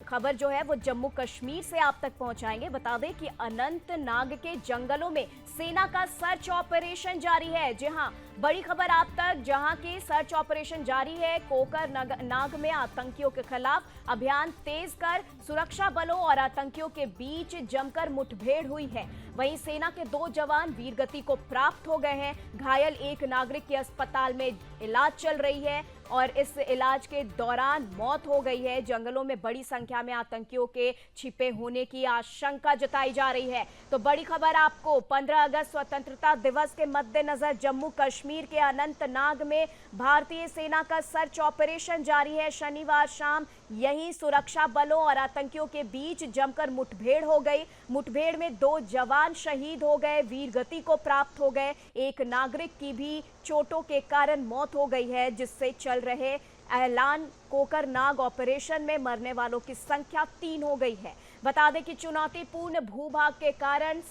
खबर जो है वो जम्मू कश्मीर से आप तक पहुंचाएंगे। बता दें कि अनंतनाग के जंगलों में सेना का सर्च ऑपरेशन जारी है। जी हां, बड़ी खबर आप तक, जहां की सर्च ऑपरेशन जारी है। कोकर नाग में आतंकियों के खिलाफ अभियान तेज कर सुरक्षा बलों और आतंकियों के बीच जमकर मुठभेड़ हुई है। वहीं सेना के 2 जवान वीरगति को प्राप्त हो गए हैं। घायल एक नागरिक की अस्पताल में इलाज चल रही है और इस इलाज के दौरान मौत हो गई है। जंगलों में बड़ी संख्या में आतंकियों के छिपे होने की आशंका जताई जा रही है। तो बड़ी खबर आपको, 15 अगस्त स्वतंत्रता दिवस के मद्देनजर जम्मू कश्मीर के अनंतनाग में भारतीय सेना का सर्च ऑपरेशन जारी है। शनिवार शाम यहीं सुरक्षा बलों और आतंकियों के बीच जमकर मुठभेड़ हो गई। मुठभेड़ में 2 जवान शहीद हो गए, वीरगति को प्राप्त हो गए। एक नागरिक की भी चोटों के कारण मौत हो गई है, जिससे चल रहे ऐलान कोकरनाग ऑपरेशन में मरने वालों की संख्या 3 हो गई है। बता दें कि चुनौतीपूर्ण भूभाग के कारण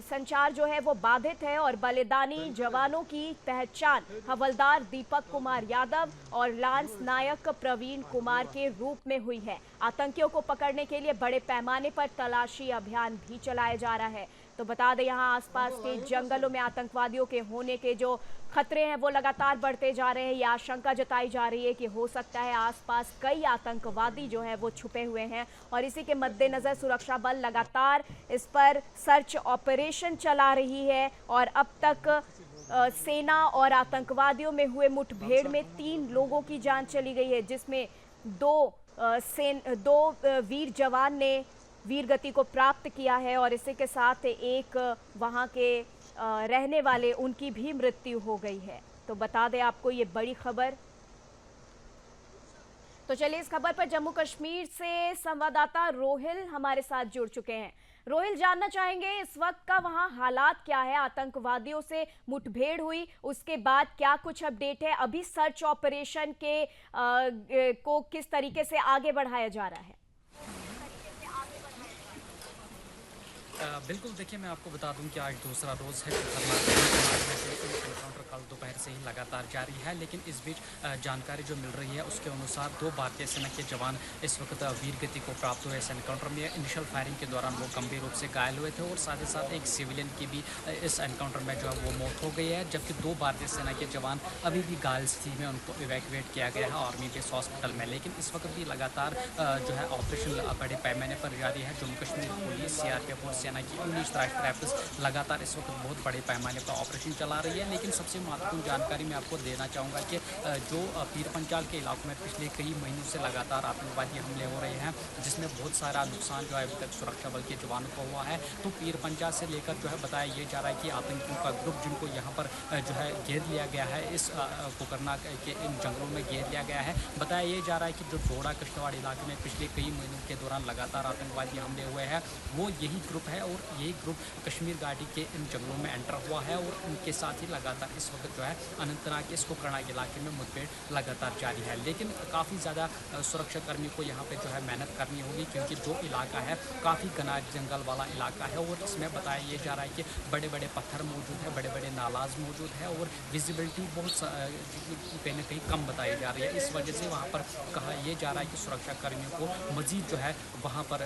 संचार जो है वो बाधित है और बलिदानी जवानों की पहचान हवलदार दीपक कुमार यादव और लांस नायक प्रवीण कुमार के रूप में हुई है। आतंकियों को पकड़ने के लिए बड़े पैमाने पर तलाशी अभियान भी चलाया जा रहा है। तो बता दें, यहाँ आसपास के जंगलों में आतंकवादियों के होने के जो खतरे हैं वो लगातार बढ़ते जा रहे हैं। ये आशंका जताई जा रही है कि हो सकता है आसपास कई आतंकवादी जो है वो छुपे हुए हैं और इसी के मद्देनजर सुरक्षा बल लगातार इस पर सर्च ऑपरेशन चला रही है। और अब तक सेना और आतंकवादियों में हुए मुठभेड़ में 3 लोगों की जान चली गई है, जिसमें 2 वीर जवान ने वीरगति को प्राप्त किया है और इसी के साथ एक वहां के रहने वाले, उनकी भी मृत्यु हो गई है। तो बता दें आपको ये बड़ी खबर। तो चलिए इस खबर पर जम्मू कश्मीर से संवाददाता रोहिल हमारे साथ जुड़ चुके हैं। रोहिल, जानना चाहेंगे इस वक्त का वहां हालात क्या है? आतंकवादियों से मुठभेड़ हुई, उसके बाद क्या कुछ अपडेट है? अभी सर्च ऑपरेशन को किस तरीके से आगे बढ़ाया जा रहा है? बिल्कुल, देखिए मैं आपको बता दूं कि आज दूसरा रोज़ है एनकाउंटर कल दोपहर से ही लगातार जारी है। लेकिन इस बीच जानकारी जो मिल रही है उसके अनुसार 2 भारतीय सेना के जवान इस वक्त वीरगति को प्राप्त हुए इस एनकाउंटर में। इनिशियल फायरिंग के दौरान वो गंभीर रूप से घायल हुए थे और साथ ही साथ एक सिविलियन की भी इस एनकाउंटर में जो है वो मौत हो गई है, जबकि 2 भारतीय सेना के जवान अभी भी घायल स्थिति में, उनको इवैक्यूएट किया गया है आर्मी बेस हॉस्पिटल में। लेकिन इस वक्त भी लगातार जो है ऑपरेशन बड़े पैमाने पर जारी है। जम्मू कश्मीर पुलिस, सीआरपीएफ और सेना की 19 राष्ट्रीय राइफल्स लगातार इस वक्त बहुत बड़े पैमाने पर ऑपरेशन चला रही है। लेकिन सबसे महत्वपूर्ण जानकारी मैं आपको देना चाहूँगा कि जो पीर पंचाल के इलाकों में पिछले कई महीनों से लगातार आतंकवादी हमले हो रहे हैं, जिसमें बहुत सारा नुकसान जो है अभी तक सुरक्षा बल के जवानों को हुआ है। तो पीर पंचाल से लेकर जो है बताया ये जा रहा है कि आतंकियों का ग्रुप, जिनको यहाँ पर जो है घेर लिया गया है, इस कोकरनाग के इन जंगलों में घेर लिया गया है। बताया ये जा रहा है कि जो डोडा किश्तवाड़ इलाके में पिछले कई महीनों के दौरान लगातार आतंकवादी हमले हुए हैं, वो यही ग्रुप है और यही ग्रुप कश्मीर घाटी के इन जंगलों में एंटर हुआ है। और उनके साथ ही लगातार इस वक्त जो है अनंतनाग के इसको कोकरनाग इलाके में मुठभेड़ लगातार जारी है। लेकिन काफ़ी ज़्यादा सुरक्षा कर्मी को यहाँ पे जो है मेहनत करनी होगी, क्योंकि जो इलाका है काफ़ी घना जंगल वाला इलाका है और इसमें बताया ये जा रहा है कि बड़े बड़े पत्थर मौजूद है, बड़े बड़े नालाज मौजूद है और विजिबिलिटी बहुत कहीं ना कहीं कम बताई जा रही है। इस वजह से वहाँ पर कहा यह जा रहा है कि सुरक्षा कर्मियों को मज़ीद जो है वहाँ पर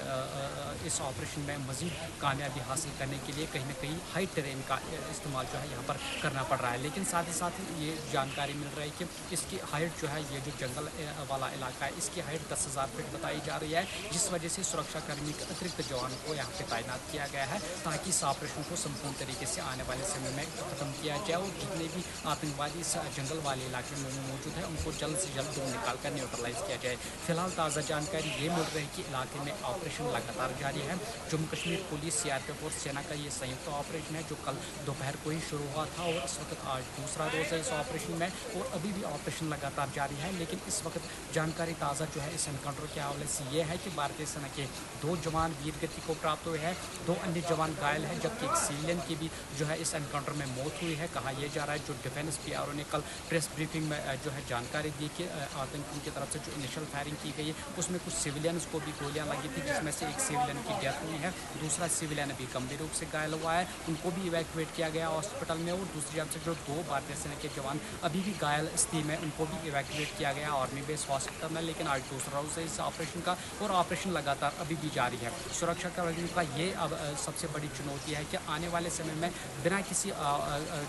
इस ऑपरेशन में मज़ीद कामयाबी हासिल करने के लिए कहीं ना कहीं हाई टेरेन का इस्तेमाल जो है यहाँ पर करना पड़ रहा है। लेकिन साथ ही साथ ये जानकारी मिल रही है कि इसकी हाइट जो है, ये जो जंगल वाला इलाका है, इसकी हाइट 10,000 फीट बताई जा रही है, जिस वजह से सुरक्षा कर्मी के अतिरिक्त जवानों को यहाँ पे तैनात किया गया है ताकि इस ऑपरेशन को संपूर्ण तरीके से आने वाले समय में खत्म किया जाए और जितने भी आतंकवादी इस जंगल वाले इलाके में मौजूद है उनको जल्द से जल्द दूर निकाल कर न्यूट्रलाइज किया जाए। फिलहाल ताज़ा जानकारी ये मिल रही है कि इलाके में ऑपरेशन लगातार जारी है। जम्मू कश्मीर पुलिस, सीआरपीएफ और सेना का ये संयुक्त ऑपरेशन है जो कल दोपहर को ही शुरू हुआ था और इस वक्त आज दूसरा रोज़ है इस ऑपरेशन में और अभी भी ऑपरेशन लगातार जारी है। लेकिन इस वक्त जानकारी ताज़ा जो है इस एनकाउंटर के हवाले से ये है कि भारतीय सेना के 2 जवान वीरगति को प्राप्त हुए हैं, 2 अन्य जवान घायल हैं, जबकि एक सिविलियन की भी जो है इस एनकाउंटर में मौत हुई है। कहा यह जा रहा है, जो डिफेंस पीआरओ ने कल प्रेस ब्रीफिंग में जो है जानकारी दी कि आतंकियों की तरफ से जो इनिशियल फायरिंग की गई है उसमें कुछ सिविलियंस को भी गोलियां लगी थी, जिसमें से एक सिविलियन की डेथ हुई है, दूसरा सिविलियन अभी गंभीर रूप से घायल हुआ है, उनको भी इवैक्यूएट किया गया हॉस्पिटल में। और दूसरी तरफ से जो 2 भारतीय सेना के जवान अभी भी घायल स्थिति में, उनको भी इवैक्यूएट किया गया आर्मी बेस हॉस्पिटल में। लेकिन आज दूसरा रोज है इस ऑपरेशन का और ऑपरेशन लगातार अभी भी जारी है। सुरक्षा कर्मियों का ये अब सबसे बड़ी चुनौती है कि आने वाले समय में बिना किसी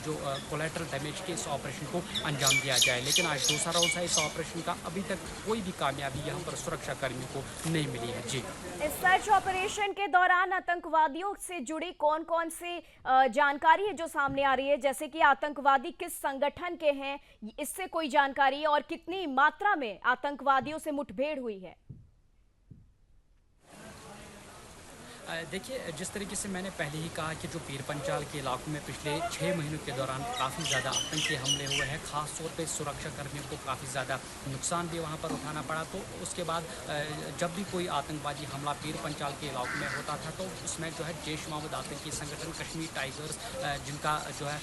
जो कोलैटरल डैमेज के इस ऑपरेशन को अंजाम दिया जाए। लेकिन आज दूसरा रोज है इस ऑपरेशन का, अभी तक कोई भी कामयाबी यहाँ पर सुरक्षा कर्मियों को नहीं मिली है। जी, इस सर्च ऑपरेशन के दौरान आतंकवादियों से जुड़ी कौन कौन सी जानकारी है जो सामने आ रही है, जैसे कि आतंकवादी किस संगठन के हैं, इससे कोई जानकारी, और कितनी मात्रा में आतंकवादियों से मुठभेड़ हुई है? देखिए, जिस तरीके से मैंने पहले ही कहा कि जो पीर पंचाल के इलाकों में पिछले 6 महीनों के दौरान काफ़ी ज़्यादा आतंकी हमले हुए हैं, ख़ास तौर पे सुरक्षा कर्मियों को काफ़ी ज़्यादा नुकसान भी वहाँ पर उठाना पड़ा। तो उसके बाद जब भी कोई आतंकवादी हमला पीर पंचाल के इलाकों में होता था तो उसमें जो है जैश मोहम्मद आतंकी संगठन कश्मीर टाइगर्स, जिनका जो है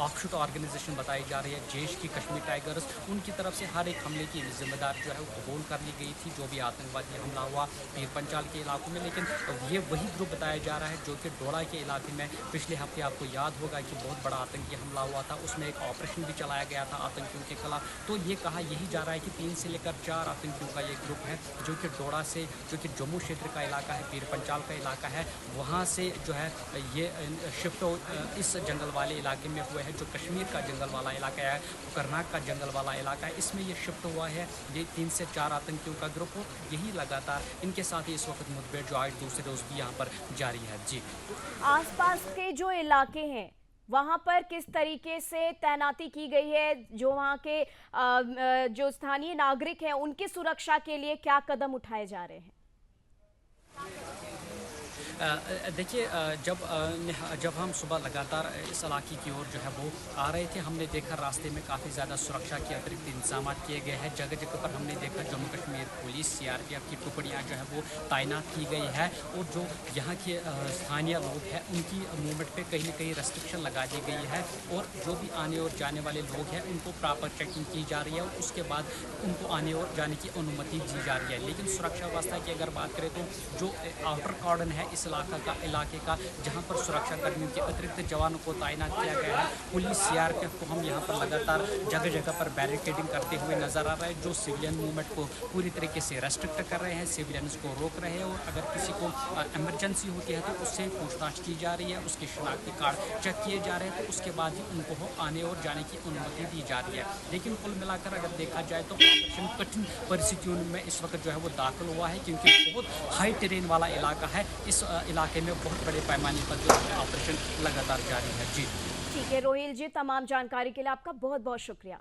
ऑफशूट ऑर्गेनाइजेशन बताई जा रही है जैश की कश्मीर टाइगर्स, उनकी तरफ से हर एक हमले की जिम्मेदारी जो है वो कबूल कर ली गई थी, जो भी आतंकवादी हमला हुआ पीर पंचाल के इलाकों में। लेकिन ये वही ग्रुप बताया जा रहा है जो कि डोडा के इलाके में पिछले हफ्ते, आपको याद होगा कि बहुत बड़ा आतंकी हमला हुआ था, उसमें एक ऑपरेशन भी चलाया गया था आतंकियों के खिलाफ। तो ये कहा यही जा रहा है कि 3 से लेकर 4 आतंकियों का ये ग्रुप है जो कि डोडा से, जो कि जम्मू क्षेत्र का इलाका है, पीर पंचाल का इलाका है, वहाँ से जो है ये शिफ्ट इस जंगल वाले इलाके में हुए हैं, जो कश्मीर का जंगल वाला इलाका है, कर्नाटक का जंगल वाला इलाका है, इसमें ये शिफ्ट हुआ है ये 3 से 4 आतंकियों का ग्रुप हो। यही लगातार इनके साथ ही इस वक्त मुठभेड़ जो आज दूसरे रोज भी यहाँ पर जारी है। जी, आसपास के जो इलाके हैं वहां पर किस तरीके से तैनाती की गई है, जो वहां के जो स्थानीय नागरिक हैं उनकी सुरक्षा के लिए क्या कदम उठाए जा रहे हैं? देखिए, जब हम सुबह लगातार इस इलाके की ओर जो है वो आ रहे थे, हमने देखा रास्ते में काफ़ी ज़्यादा सुरक्षा के अतिरिक्त इंतजाम किए गए हैं। जगह जगह पर हमने देखा जम्मू कश्मीर पुलिस CRPF की टुकड़ियाँ जो है वो तैनात की गई है, और जो यहाँ के स्थानीय लोग हैं उनकी मूवमेंट पे कहीं ना कहीं रेस्ट्रिक्शन लगा दी गई है, और जो भी आने और जाने वाले लोग हैं उनको प्रॉपर चेकिंग की जा रही है, और उसके बाद उनको आने और जाने की अनुमति दी जा रही है। लेकिन सुरक्षा व्यवस्था की अगर बात करें तो जो आउटर कॉर्डन है इस इलाके का, जहां पर सुरक्षा कर्मियों के अतिरिक्त जवानों को तैनात किया गया है, पुलिस CRPF को हम यहां पर लगातार जगह जगह पर बैरिकेडिंग करते हुए नजर आ रहा है, जो सिविलियन मूवमेंट को पूरी तरीके से रेस्ट्रिक्ट कर रहे हैं, सिविलियंस को रोक रहे हैं, और अगर किसी को इमरजेंसी होती है तो उससे पूछताछ की जा रही है, उसके शनाख्ती कार्ड चेक किए जा रहे हैं, तो उसके बाद ही उनको आने और जाने की अनुमति दी जा रही है। लेकिन कुल मिलाकर अगर देखा जाए तो ऑपरेशन कठिन परिस्थितियों में इस वक्त जो है वो दाखिल हुआ है, क्योंकि बहुत हाई टेरेन वाला इलाका है। इस इलाके में बहुत बड़े पैमाने पर जो ऑपरेशन लगातार जारी है। जी, ठीक है रोहिल जी, तमाम जानकारी के लिए आपका बहुत बहुत शुक्रिया।